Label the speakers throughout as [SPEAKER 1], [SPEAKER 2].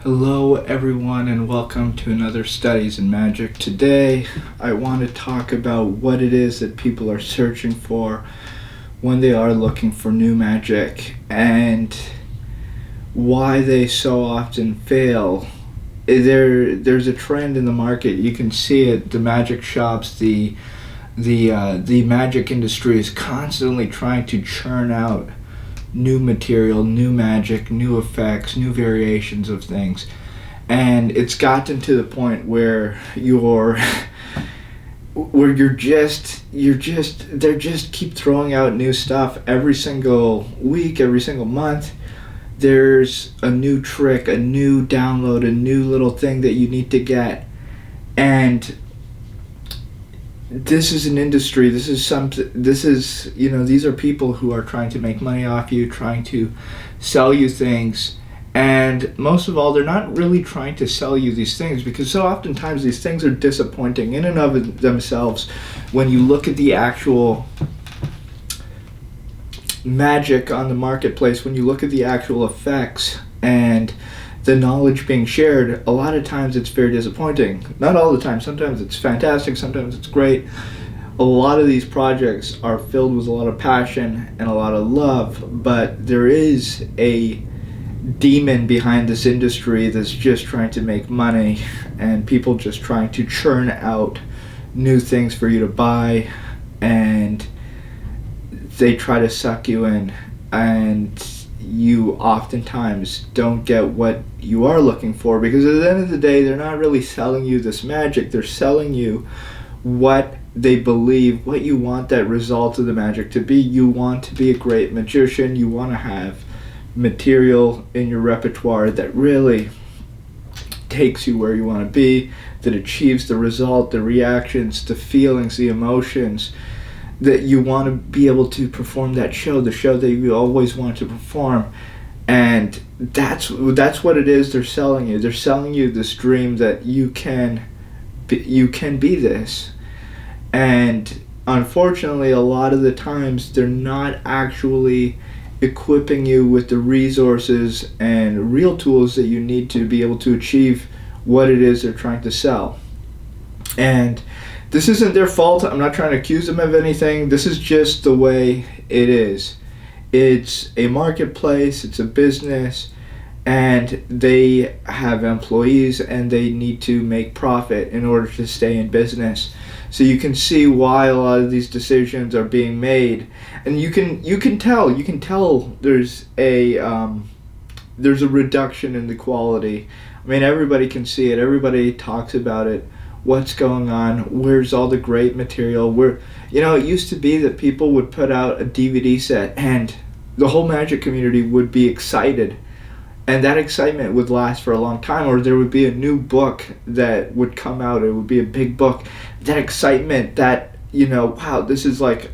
[SPEAKER 1] Hello, everyone, and welcome to another Studies in Magic. Today, I want to talk about what it is that people are searching for when they are looking for new magic and why they so often fail. There's a trend in the market. You can see it. The magic shops, the magic industry is constantly trying to churn out new material, new magic, new effects, new variations of things. And it's gotten to the point where they're just keep throwing out new stuff every single week, every single month. There's a new trick, a new download, a new little thing that you need to get. And this is an industry, these are people who are trying to make money off you, trying to sell you things. And most of all, they're not really trying to sell you these things because so oftentimes these things are disappointing in and of themselves. When you look at the actual magic on the marketplace, when you look at the actual effects and the knowledge being shared, a lot of times it's very disappointing. Not all the time. Sometimes it's fantastic. Sometimes it's great. A lot of these projects are filled with a lot of passion and a lot of love, but there is a demon behind this industry that's just trying to make money and people just trying to churn out new things for you to buy, and they try to suck you in, and you oftentimes don't get what you are looking for, because at the end of the day they're not really selling you this magic. They're selling you what they believe, what you want that result of the magic to be. You want to be a great magician. You want to have material in your repertoire that really takes you where you want to be, that achieves the result, the reactions, the feelings, the emotions, that you want to be able to perform that show, the show that you always want to perform. And that's what it is they're selling you. They're selling you this dream that you can be this. And unfortunately, a lot of the times they're not actually equipping you with the resources and real tools that you need to be able to achieve what it is they're trying to sell. And this isn't their fault. I'm not trying to accuse them of anything. This is just the way it is. It's a marketplace, it's a business, and they have employees and they need to make profit in order to stay in business. So you can see why a lot of these decisions are being made, and you can tell there's a reduction in the quality. I mean, everybody can see it. Everybody talks about it. What's going on? Where's all the great material? It used to be that people would put out a DVD set and the whole magic community would be excited, and that excitement would last for a long time. Or there would be a new book that would come out. It would be a big book. That excitement, that, wow, this is like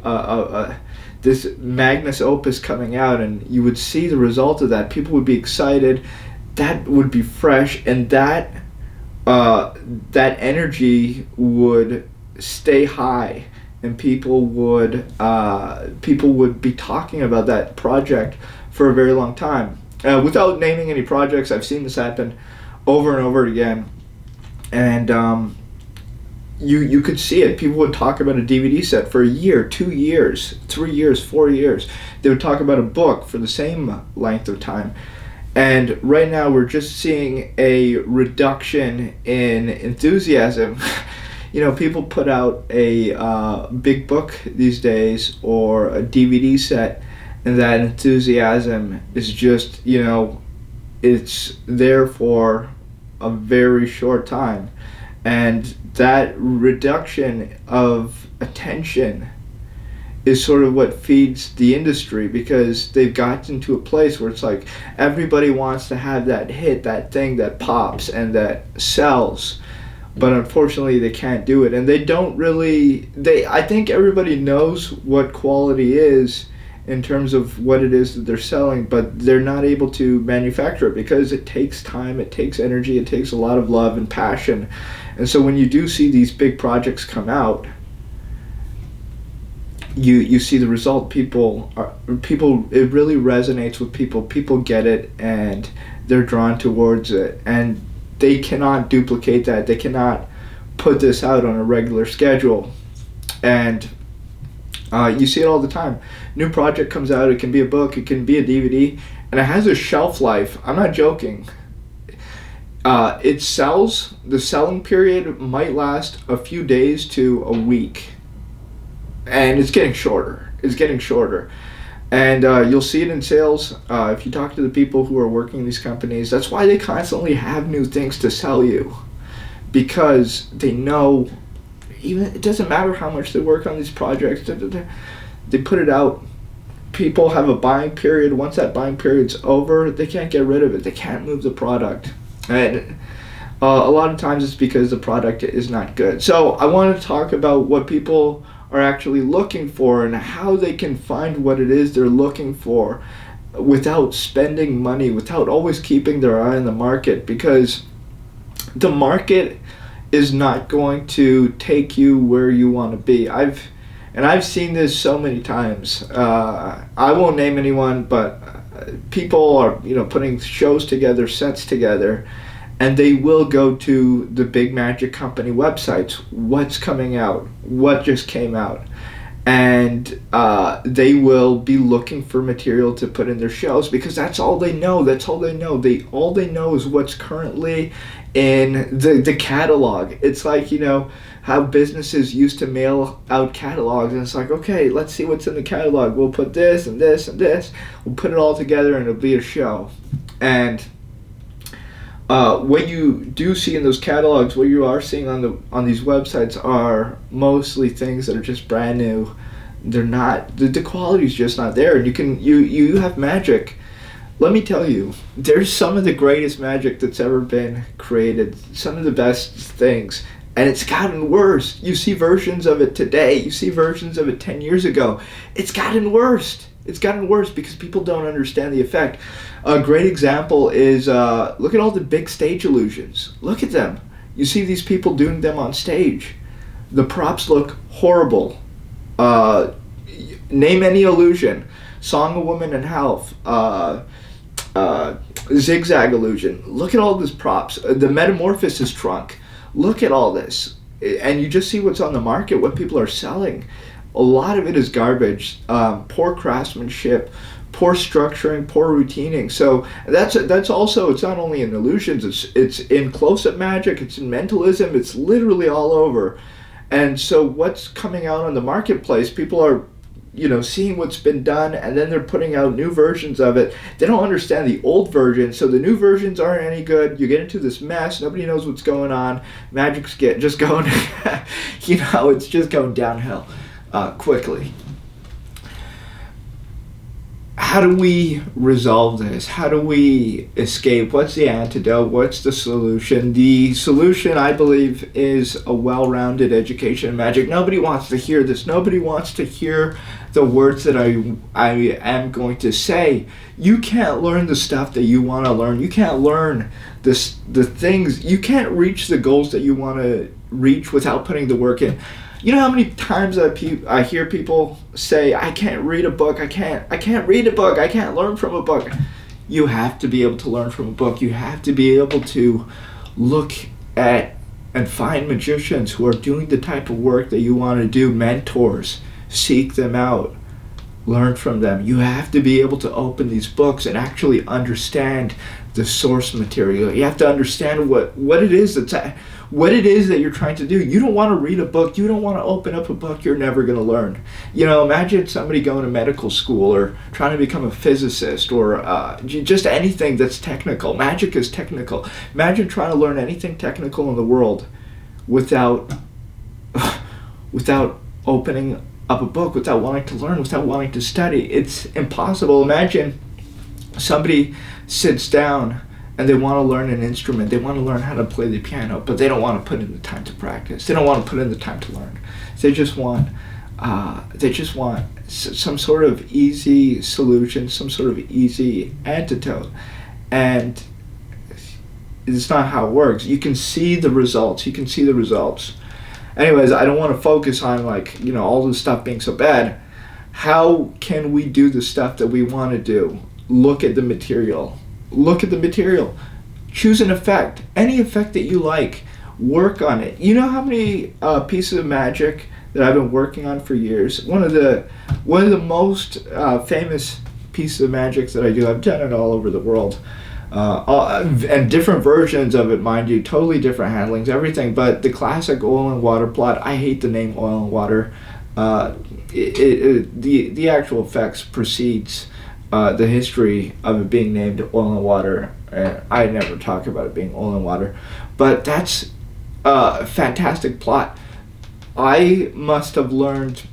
[SPEAKER 1] this magnus opus coming out, and you would see the result of that. People would be excited. That would be fresh, and that energy would stay high, and people would be talking about that project for a very long time. Without naming any projects, I've seen this happen over and over again, and you could see it. People would talk about a DVD set for a year, 2 years, 3 years, 4 years. They would talk about a book for the same length of time. And right now we're just seeing a reduction in enthusiasm. People put out a big book these days or a DVD set, and that enthusiasm is just, it's there for a very short time. And that reduction of attention is sort of what feeds the industry, because they've gotten to a place where it's like everybody wants to have that hit, that thing that pops and that sells, but unfortunately they can't do it. And they don't really, I think everybody knows what quality is in terms of what it is that they're selling, but they're not able to manufacture it because it takes time, it takes energy, it takes a lot of love and passion. And so when you do see these big projects come out, you see the result. People, it really resonates with people. People get it, and they're drawn towards it, and they cannot duplicate that. They cannot put this out on a regular schedule. And you see it all the time. New project comes out, it can be a book, it can be a DVD, and it has a shelf life. I'm not joking. It sells, the selling period might last a few days to a week. And it's getting shorter. It's getting shorter. And you'll see it in sales. If you talk to the people who are working in these companies, that's why they constantly have new things to sell you. Because they know, even it doesn't matter how much they work on these projects, they put it out. People have a buying period. Once that buying period's over, they can't get rid of it. They can't move the product. And a lot of times it's because the product is not good. So I want to talk about what people are actually looking for and how they can find what it is they're looking for without spending money, without always keeping their eye on the market, because the market is not going to take you where you want to be. I've seen this so many times. I won't name anyone, but people are putting shows together, sets together, and they will go to the big magic company websites. What's coming out? What just came out? And they will be looking for material to put in their shows because that's all they know. That's all they know. All they know is what's currently in the catalog. It's like, how businesses used to mail out catalogs, and it's like, okay, let's see what's in the catalog. We'll put this and this and this. We'll put it all together and it'll be a show. And what you do see in those catalogs, what you are seeing on these websites are mostly things that are just brand new. They're not, the quality's just not there. And you have magic. Let me tell you, there's some of the greatest magic that's ever been created, some of the best things, and it's gotten worse. You see versions of it today, you see versions of it 10 years ago. It's gotten worse. It's gotten worse because people don't understand the effect. A great example is, look at all the big stage illusions. Look at them. You see these people doing them on stage. The props look horrible. Name any illusion. Song of Woman and Health. Zigzag illusion. Look at all these props. The Metamorphosis trunk. Look at all this. And you just see what's on the market, what people are selling. A lot of it is garbage, poor craftsmanship, poor structuring, poor routining. So that's also, it's not only in illusions, it's in close-up magic, it's in mentalism, it's literally all over. And so what's coming out on the marketplace, people are seeing what's been done, and then they're putting out new versions of it. They don't understand the old version, so the new versions aren't any good. You get into this mess. Nobody knows what's going on. Magic's just going, it's just going downhill quickly. How do we resolve this? How do we escape? What's the antidote? What's the solution? The solution, I believe, is a well-rounded education in magic. Nobody wants to hear this. Nobody wants to hear the words that I am going to say. You can't learn the stuff that you want to learn. You can't learn the things. You can't reach the goals that you want to reach without putting the work in. You know how many times I hear people say, I can't read a book, I can't read a book, I can't learn from a book. You have to be able to learn from a book. You have to be able to look at and find magicians who are doing the type of work that you want to do, mentors, seek them out, learn from them. You have to be able to open these books and actually understand the source material. You have to understand what it is that you're trying to do. You don't want to read a book. You don't want to open up a book you're never going to learn. Imagine somebody going to medical school or trying to become a physicist or just anything that's technical. Magic is technical. Imagine trying to learn anything technical in the world without opening up a book, without wanting to learn, without wanting to study. It's impossible. Imagine somebody sits down and they want to learn an instrument. They want to learn how to play the piano, but they don't want to put in the time to practice. They don't want to put in the time to learn. They just want some sort of easy solution, some sort of easy antidote. And it's not how it works. You can see the results. Anyways, I don't want to focus on all this stuff being so bad. How can we do the stuff that we want to do? Look at the material. look at the material, choose an effect, any effect that you like, work on it. You know how many pieces of magic that I've been working on for years? One of the most famous pieces of magic that I do, I've done it all over the world. And different versions of it, mind you, totally different handlings, everything. But the classic oil and water plot, I hate the name oil and water. The actual effects precedes the history of it being named oil and water. And I never talk about it being oil and water. But that's a fantastic plot. I must have learned,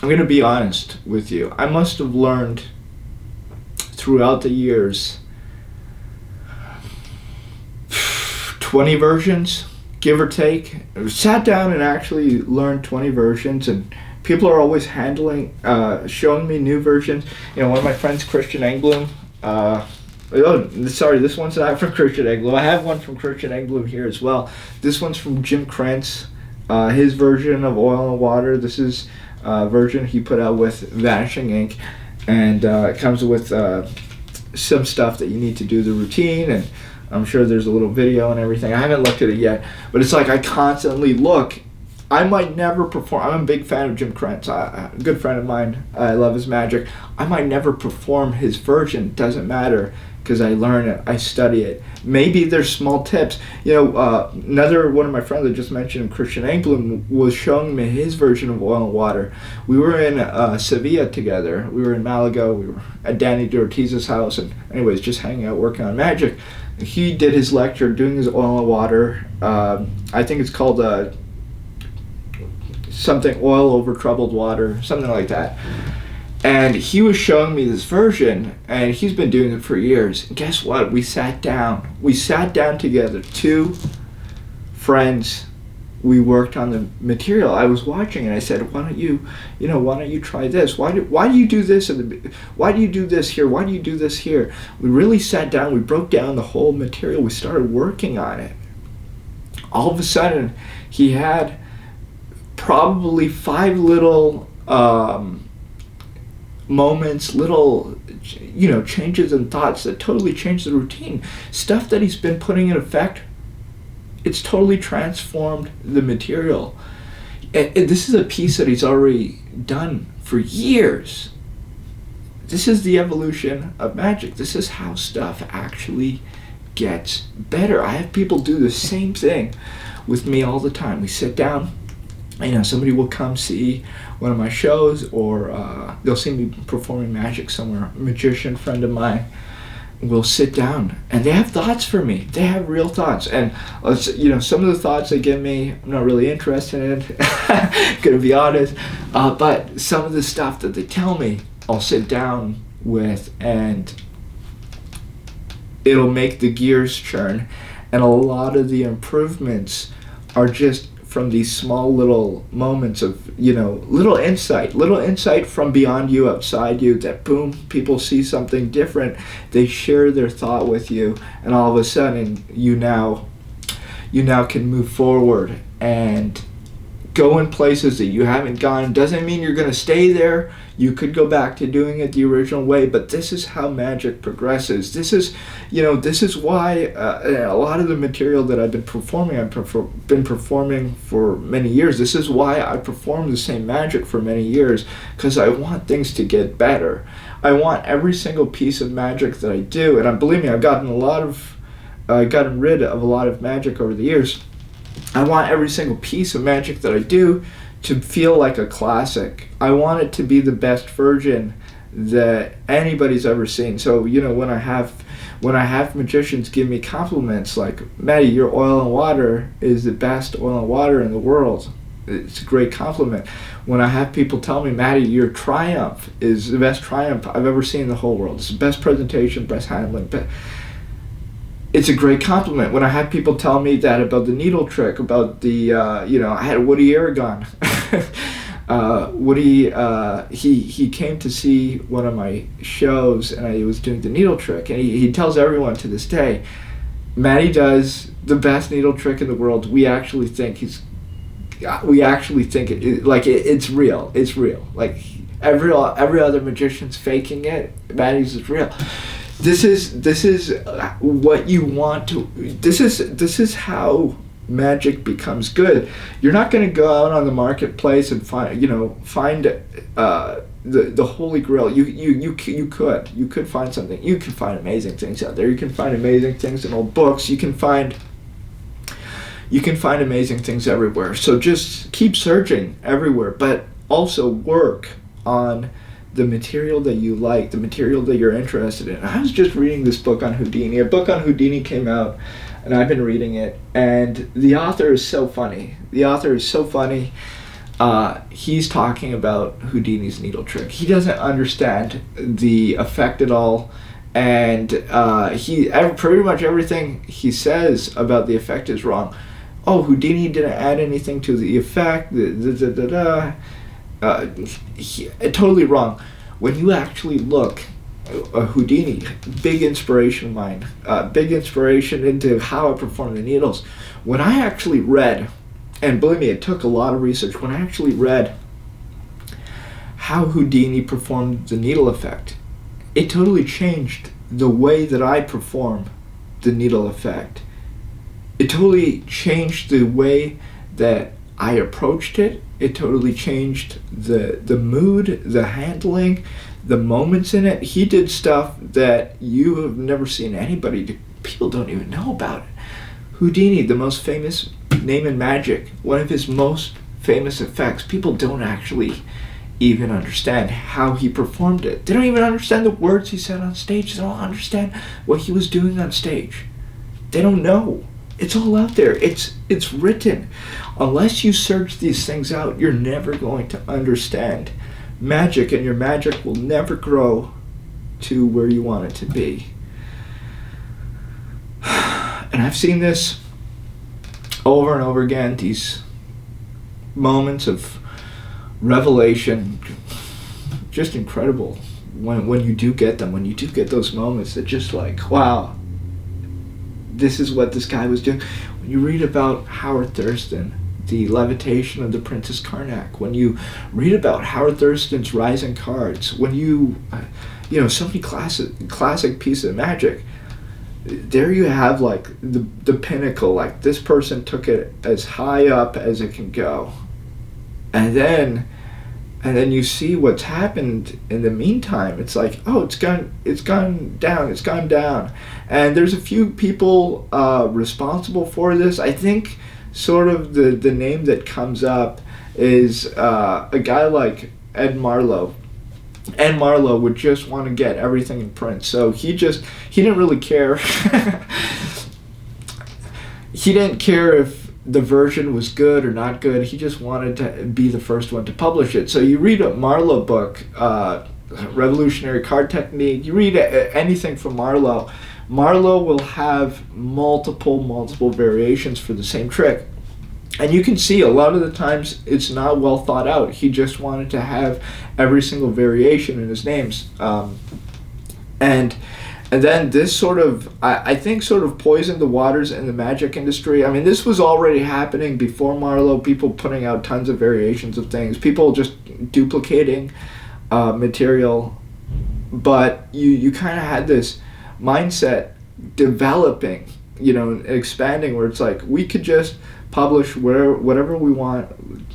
[SPEAKER 1] I'm going to be honest with you, I must have learned throughout the years 20 versions, give or take. I sat down and actually learned 20 versions, and people are always showing me new versions. You know, one of my friends, Christian Engbloom, this one's not from Christian Engbloom. I have one from Christian Engbloom here as well. This one's from Jim Krentz, his version of Oil and Water. This is a version he put out with Vanishing Ink, and it comes with some stuff that you need to do the routine, and I'm sure there's a little video and everything. I haven't looked at it yet, but it's like I constantly look. I might never perform. I'm a big fan of Jim Krentz, a good friend of mine. I love his magic. I might never perform his version. Doesn't matter, because I learn it. I study it. Maybe there's small tips. You know, another one of my friends I just mentioned, Christian Engbloom, was showing me his version of Oil and Water. We were in Sevilla together. We were in Malaga. We were at Danny D'Ortiz's house, and anyways, just hanging out, working on magic. He did his lecture doing his Oil and Water. I think it's called something oil over troubled water, something like that. And he was showing me this version, and he's been doing it for years. And guess what? We sat down. We sat down together, two friends. We worked on the material. I was watching, and I said, "Why don't you try this? Why do you do this? Why do you do this here? Why do you do this here?" We really sat down. We broke down the whole material. We started working on it. All of a sudden, he had probably 5 little moments, little changes in thoughts that totally changed the routine. Stuff that he's been putting in effect, it's totally transformed the material. And this is a piece that he's already done for years. This is the evolution of magic. This is how stuff actually gets better. I have people do the same thing with me all the time. We sit down, somebody will come see one of my shows, or they'll see me performing magic somewhere. A magician friend of mine will sit down, and they have thoughts for me. They have real thoughts, and some of the thoughts they give me, I'm not really interested in. Gonna be honest, but some of the stuff that they tell me, I'll sit down with, and it'll make the gears churn. And a lot of the improvements are just from these small little moments of, little insight from beyond you, outside you, that boom, people see something different. They share their thought with you, and all of a sudden you now can move forward and go in places that you haven't gone. Doesn't mean you're going to stay there. You could go back to doing it the original way, but this is how magic progresses. This is why a lot of the material that I've been performing, been performing for many years. This is why I perform the same magic for many years, because I want things to get better. I want every single piece of magic that I do, and believe me, I've gotten rid of a lot of magic over the years. I want every single piece of magic that I do to feel like a classic. I want it to be the best version that anybody's ever seen. So, when I have magicians give me compliments like, "Matty, your Oil and Water is the best Oil and Water in the world," it's a great compliment. When I have people tell me, "Matty, your Triumph is the best Triumph I've ever seen in the whole world. It's the best presentation, best handling," it's a great compliment. When I have people tell me that about the needle trick, about the, I had Woody Aragon. Woody, he came to see one of my shows, and I was doing the needle trick, and he tells everyone to this day, "Matty does the best needle trick in the world. We actually think it's real. It's real. Like every other magician's faking it. Matty's is real." this is what you want to. This is how magic becomes good. You're not going to go out on the marketplace and find the holy grail. You could find something. You can find amazing things out there. You can find amazing things in old books. You can find amazing things everywhere. So just keep searching everywhere, but also work on the material that you like, the material that you're interested in. I was just reading this book on Houdini. A book on Houdini came out, and I've been reading it, and the author is so funny. He's talking about Houdini's needle trick. He doesn't understand the effect at all, and pretty much everything he says about the effect is wrong. Oh, Houdini didn't add anything to the effect. Totally wrong. When you actually look, Houdini, big inspiration of mine, big inspiration into how I perform the needles. When I actually read, and believe me, it took a lot of research, when I actually read how Houdini performed the needle effect, it totally changed the way that I perform the needle effect. It totally changed the way that I approached it. It totally changed the mood, the handling, the moments in it. He did stuff that you have never seen anybody do. People don't even know about it. Houdini, the most famous name in magic, one of his most famous effects, people don't actually even understand how he performed it. They don't even understand the words he said on stage. They don't understand what he was doing on stage. They don't know. It's all out there. It's written. Unless you search these things out, you're never going to understand magic, and your magic will never grow to where you want it to be. And I've seen this over and over again, these moments of revelation, just incredible when you do get them, when you do get those moments that just like, wow, this is what this guy was doing. When you read about Howard Thurston, the levitation of the Princess Karnak, when you read about Howard Thurston's rising cards, when you so many classic pieces of magic, there you have like the pinnacle, like this person took it as high up as it can go. And then you see what's happened in the meantime. It's like, oh, it's gone down. And there's a few people responsible for this. I think sort of the name that comes up is a guy like Ed Marlowe. Ed Marlowe would just want to get everything in print. So he didn't really care. He didn't care if the version was good or not good. He just wanted to be the first one to publish it. So you read a Marlowe book, Revolutionary Card Technique, you read anything from Marlowe. Marlowe will have multiple variations for the same trick. And you can see a lot of the times it's not well thought out. He just wanted to have every single variation in his names. And then this sort of, I think sort of poisoned the waters in the magic industry. I mean, this was already happening before Marlowe, people putting out tons of variations of things, people just duplicating material. But you kind of had this mindset developing, expanding, where it's like, we could just publish whatever we want,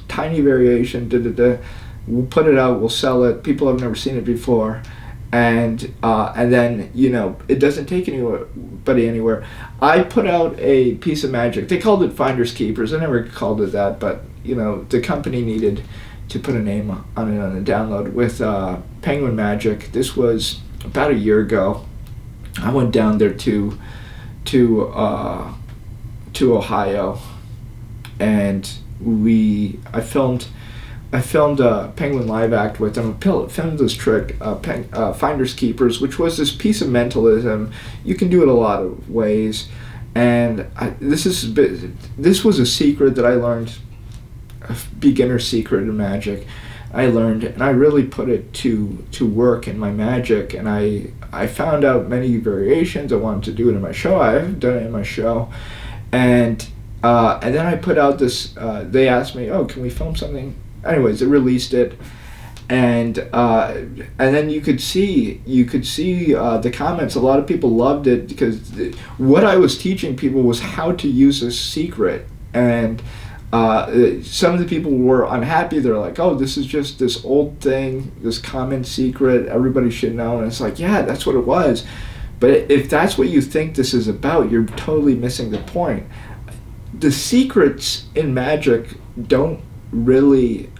[SPEAKER 1] tiny variation, we'll put it out, we'll sell it, people have never seen it before, and then it doesn't take anybody anywhere. I put out a piece of magic, they called it Finders Keepers, I never called it that, but the company needed to put a name on it on the download with Penguin Magic. This was about a year ago. I went down there to Ohio, and I filmed a Penguin live act with them. I filmed this trick, Finders Keepers, which was this piece of mentalism. You can do it a lot of ways, and this was a secret that I learned, a beginner secret in magic. I learned, and I really put it to work in my magic, and I found out many variations. I wanted to do it in my show. I haven't done it in my show, and then I put out this. They asked me, "Oh, can we film something?" Anyways, they released it, And then you could see the comments. A lot of people loved it because what I was teaching people was how to use a secret. And some of the people were unhappy. They're like, oh, this is just this old thing, this common secret everybody should know. And it's like, yeah, that's what it was. But if that's what you think this is about, you're totally missing the point. The secrets in magic don't really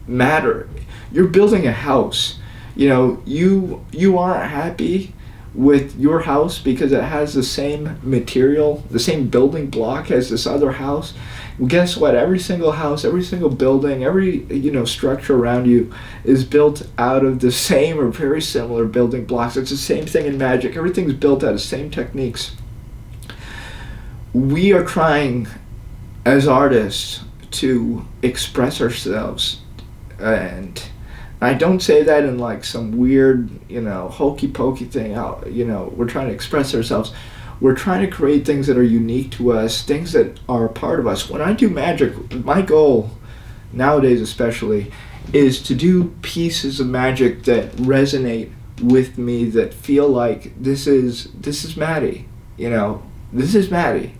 [SPEAKER 1] matter. You're building a house. You aren't happy with your house because it has the same material, the same building block as this other house. Well, guess what? Every single house, every single building, every structure around you is built out of the same or very similar building blocks. It's the same thing in magic. Everything's built out of the same techniques. We are trying as artists to express ourselves, and I don't say that in like some weird, hokey pokey thing. We're trying to express ourselves. We're trying to create things that are unique to us, things that are a part of us. When I do magic, my goal, nowadays especially, is to do pieces of magic that resonate with me, that feel like this is Maddie. This is Maddie.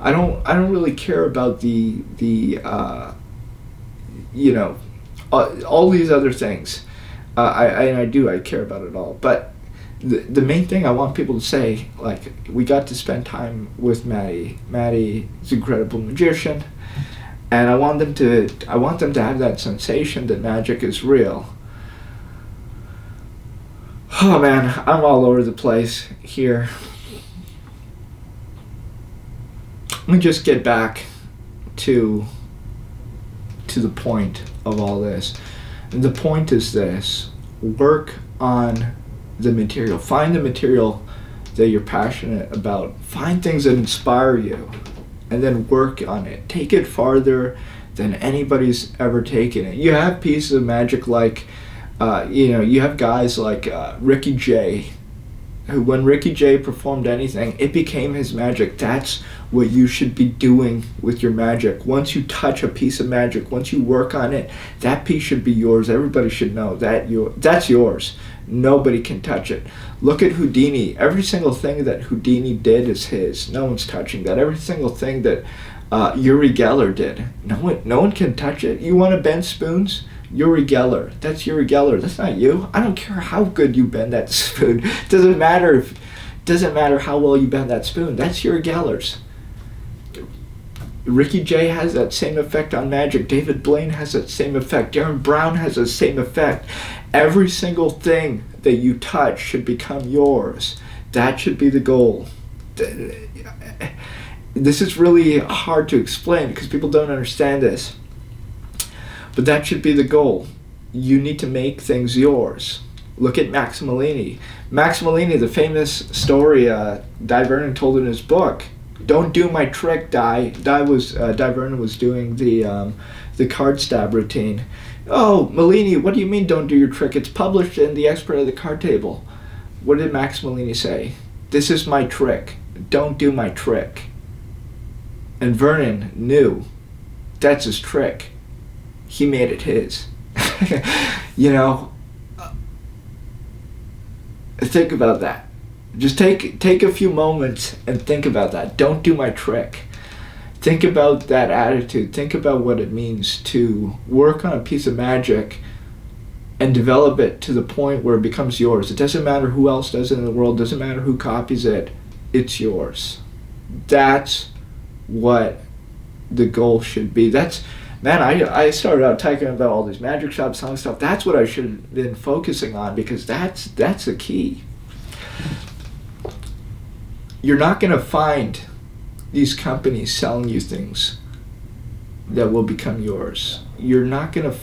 [SPEAKER 1] I don't really care about all these other things. I care about it all. But the main thing I want people to say, like, we got to spend time with Maddie. Maddie is an incredible magician, and I want them to have that sensation that magic is real. Oh man, I'm all over the place here. Let me just get back to the point of all this. And the point is this: work on the material. Find the material that you're passionate about. Find things that inspire you, and then work on it. Take it farther than anybody's ever taken it. You have pieces of magic like, you have guys like Ricky Jay, who, when Ricky Jay performed anything, it became his magic. That's what you should be doing with your magic. Once you touch a piece of magic, once you work on it, that piece should be yours. Everybody should know that's yours. Nobody can touch it. Look at Houdini. Every single thing that Houdini did is his. No one's touching that. Every single thing that Uri Geller did, no one can touch it. You want to bend spoons? Uri Geller. That's Uri Geller. That's not you. I don't care how good you bend that spoon. Doesn't matter how well you bend that spoon. That's Uri Geller's. Ricky Jay has that same effect on magic. David Blaine has that same effect. Darren Brown has the same effect. Every single thing that you touch should become yours. That should be the goal. This is really hard to explain because people don't understand this. But that should be the goal. You need to make things yours. Look at Max Malini. Max Malini, the famous story Dai Vernon told in his book. Don't do my trick, Dai. Dai Vernon was doing the card stab routine. Oh, Malini, what do you mean don't do your trick? It's published in the Expert of the Card Table. What did Max Malini say? This is my trick. Don't do my trick. And Vernon knew that's his trick. He made it his. Think about that. Just take a few moments and think about that. Don't do my trick. Think about that attitude. Think about what it means to work on a piece of magic and develop it to the point where it becomes yours. It doesn't matter who else does it in the world. It doesn't matter who copies it. It's yours. That's what the goal should be. I started out talking about all these magic shops, selling stuff. That's what I should have been focusing on, because that's the key. You're not going to find these companies selling you things that will become yours. You're not going to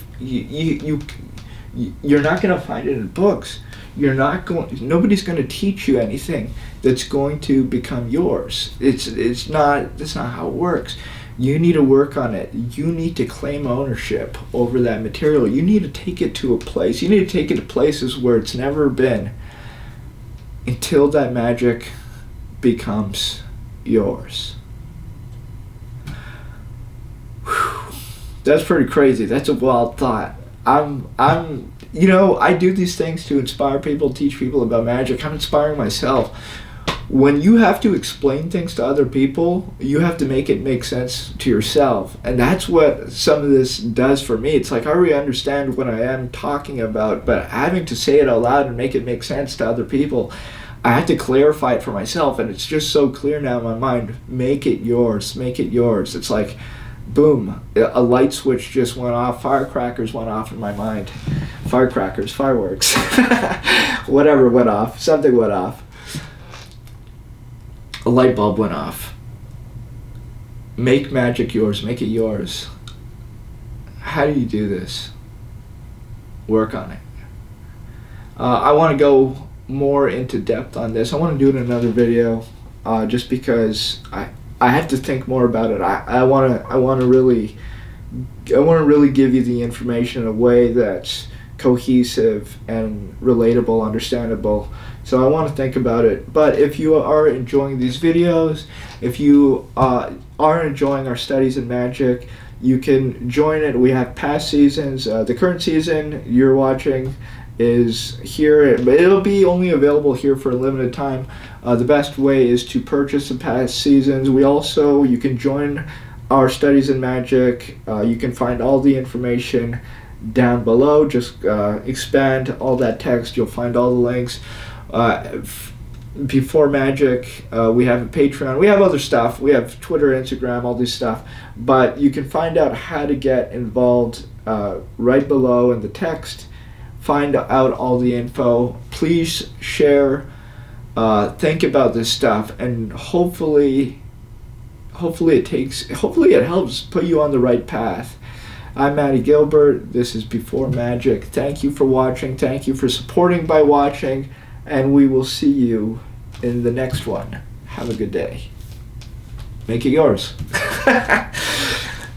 [SPEAKER 1] you're not going to find it in books. Nobody's going to teach you anything that's going to become yours. That's not how it works. You need to work on it. You need to claim ownership over that material. You need to take it to a place. You need to take it to places where it's never been until that magic becomes yours. Whew. That's pretty crazy. That's a wild thought. I do these things to inspire people, teach people about magic. I'm inspiring myself. When you have to explain things to other people, you have to make it make sense to yourself. And that's what some of this does for me. It's like I already understand what I am talking about, but having to say it out loud and make it make sense to other people, I have to clarify it for myself. And it's just so clear now in my mind. Make it yours. Make it yours. It's like, boom, a light switch just went off. Firecrackers went off in my mind. Firecrackers, fireworks. Whatever went off. Something went off. A light bulb went off. Make magic yours. Make it yours. How do you do this? Work on it. I want to go more into depth on this. I want to do it in another video, just because I have to think more about it. I want to really give you the information in a way that's cohesive and relatable, understandable. So I want to think about it. But if you are enjoying these videos, if you are enjoying our studies in magic, you can join it. We have past seasons. The current season you're watching is here, but it'll be only available here for a limited time. The best way is to purchase the past seasons. You can join our studies in magic. You can find all the information down below. Just expand all that text. You'll find all the links. Before Magic, we have a Patreon. We have other stuff. We have Twitter, Instagram, all this stuff. But you can find out how to get involved right below in the text. Find out all the info. Please share. Think about this stuff, and hopefully it helps put you on the right path. I'm Matty Gilbert. This is Before Magic. Thank you for watching. Thank you for supporting by watching, and we will see you in the next one. Have a good day. Make it yours.